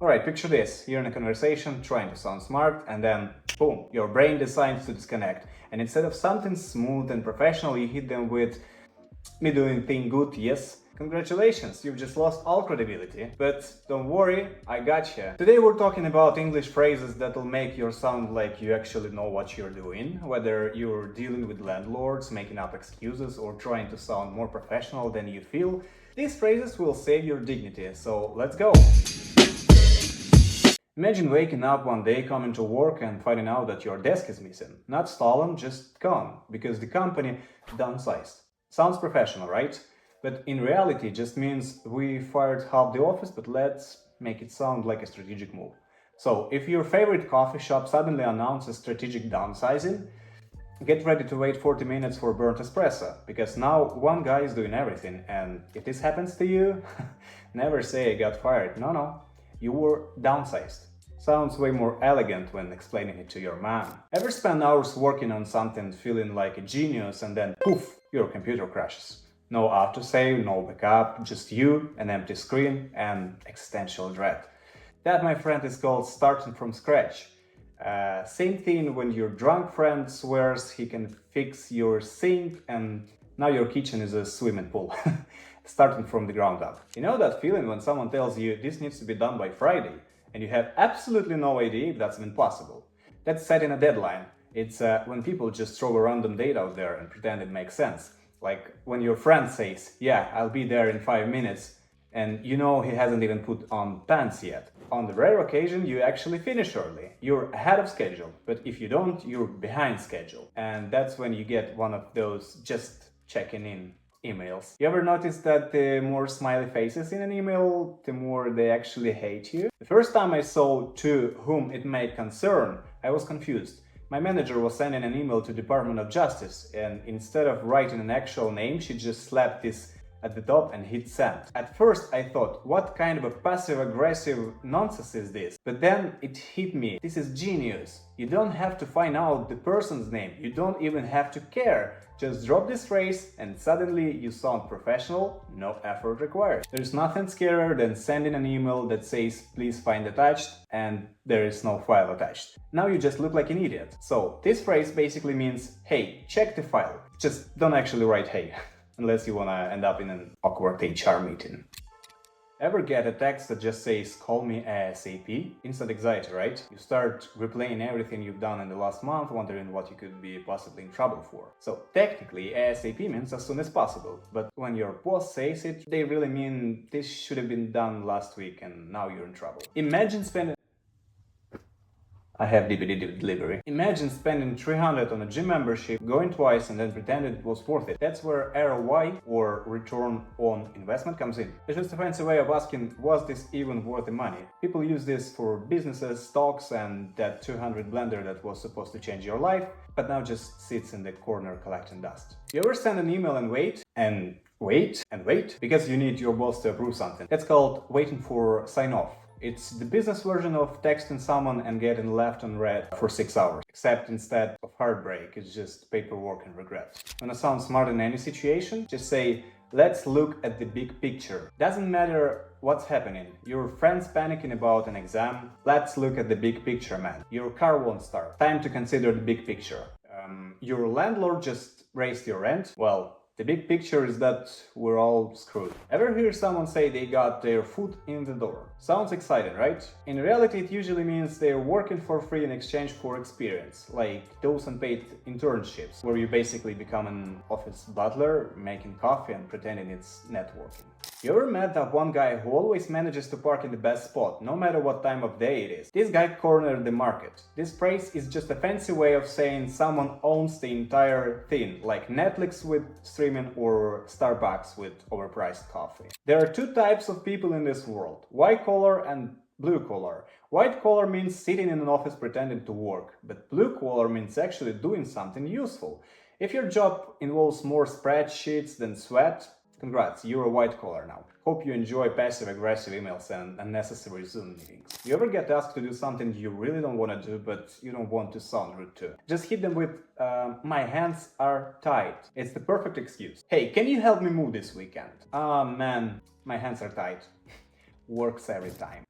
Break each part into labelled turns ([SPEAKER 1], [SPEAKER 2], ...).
[SPEAKER 1] Alright, picture this. You're in a conversation, trying to sound smart, and then, boom, your brain decides to disconnect. And instead of something smooth and professional, you hit them with, me doing thing good, yes? Congratulations, you've just lost all credibility. But don't worry, I gotcha. Today we're talking about English phrases that'll make you sound like you actually know what you're doing, whether you're dealing with landlords, making up excuses, or trying to sound more professional than you feel. These phrases will save your dignity, so let's go! Imagine waking up one day, coming to work and finding out that your desk is missing. Not stolen, just gone, because the company downsized. Sounds professional, right? But in reality, it just means we fired half the office, but let's make it sound like a strategic move. So, if your favorite coffee shop suddenly announces strategic downsizing, get ready to wait 40 minutes for burnt espresso, because now one guy is doing everything, and if this happens to you, never say I got fired. No, you were downsized. Sounds way more elegant when explaining it to your mom. Ever spend hours working on something feeling like a genius and then poof, your computer crashes? No autosave, no backup, just you, an empty screen, and existential dread. That, my friend, is called starting from scratch. Same thing when your drunk friend swears he can fix your sink and now your kitchen is a swimming pool. Starting from the ground up. You know that feeling when someone tells you this needs to be done by Friday and you have absolutely no idea if that's even possible? That's setting a deadline. It's when people just throw a random date out there and pretend it makes sense. Like when your friend says, yeah, I'll be there in 5 minutes, and you know he hasn't even put on pants yet. On the rare occasion, you actually finish early. You're ahead of schedule, but if you don't, you're behind schedule. And that's when you get one of those just checking in emails. You ever notice that the more smiley faces in an email, the more they actually hate you? The first time I saw "to whom it may concern," I was confused. My manager was sending an email to Department of Justice, and instead of writing an actual name, she just slapped this at the top and hit send. At first I thought, what kind of a passive-aggressive nonsense is this? But then it hit me. This is genius. You don't have to find out the person's name. You don't even have to care. Just drop this phrase and suddenly you sound professional, no effort required. There's nothing scarier than sending an email that says please find attached and there is no file attached. Now you just look like an idiot. So this phrase basically means, hey, check the file. Just don't actually write hey. Unless you wanna end up in an awkward HR meeting. Ever get a text that just says, call me ASAP? Instant anxiety, right? You start replaying everything you've done in the last month, wondering what you could be possibly in trouble for. So technically, ASAP means as soon as possible, but when your boss says it, they really mean this should have been done last week and now you're in trouble. Imagine spending I have DVD delivery. Imagine spending 300 on a gym membership, going twice and then pretending it was worth it. That's where ROI, or return on investment, comes in. It's just a fancy way of asking, was this even worth the money? People use this for businesses, stocks, and that 200 blender that was supposed to change your life, but now just sits in the corner collecting dust. You ever send an email and wait, and wait, and wait, because you need your boss to approve something? That's called waiting for sign-off. It's the business version of texting someone and getting left unread for 6 hours. Except instead of heartbreak, it's just paperwork and regret. Wanna sound smart in any situation? Just say, let's look at the big picture. Doesn't matter what's happening. Your friend's panicking about an exam. Let's look at the big picture, man. Your car won't start. Time to consider the big picture. Your landlord just raised your rent. Well, the big picture is that we're all screwed. Ever hear someone say they got their foot in the door? Sounds exciting, right? In reality, it usually means they're working for free in exchange for experience, like those unpaid internships, where you basically become an office butler, making coffee and pretending it's networking. You ever met that one guy who always manages to park in the best spot, no matter what time of day it is? This guy cornered the market. This phrase is just a fancy way of saying someone owns the entire thing, like Netflix with streaming or Starbucks with overpriced coffee. There are two types of people in this world, white collar and blue collar. White collar means sitting in an office pretending to work, but blue collar means actually doing something useful. If your job involves more spreadsheets than sweat, congrats, you're a white collar now. Hope you enjoy passive-aggressive emails and unnecessary Zoom meetings. You ever get asked to do something you really don't want to do, but you don't want to sound rude to? Just hit them with, my hands are tied. It's the perfect excuse. Hey, can you help me move this weekend? Ah, man, my hands are tied. Works every time.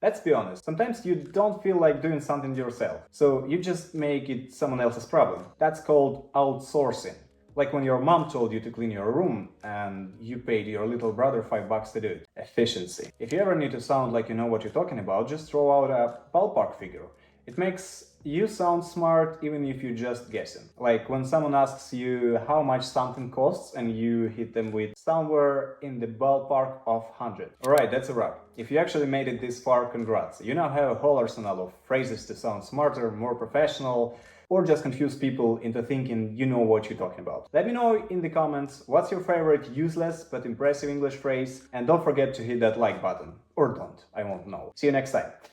[SPEAKER 1] Let's be honest, sometimes you don't feel like doing something yourself, so you just make it someone else's problem. That's called outsourcing. Like when your mom told you to clean your room and you paid your little brother $5 to do it. Efficiency. If you ever need to sound like you know what you're talking about, just throw out a ballpark figure. It makes you sound smart even if you're just guessing. Like when someone asks you how much something costs and you hit them with somewhere in the ballpark of 100. Alright, that's a wrap. If you actually made it this far, congrats. You now have a whole arsenal of phrases to sound smarter, more professional, or just confuse people into thinking you know what you're talking about. Let me know in the comments what's your favorite useless but impressive English phrase, and don't forget to hit that like button. Or don't, I won't know. See you next time.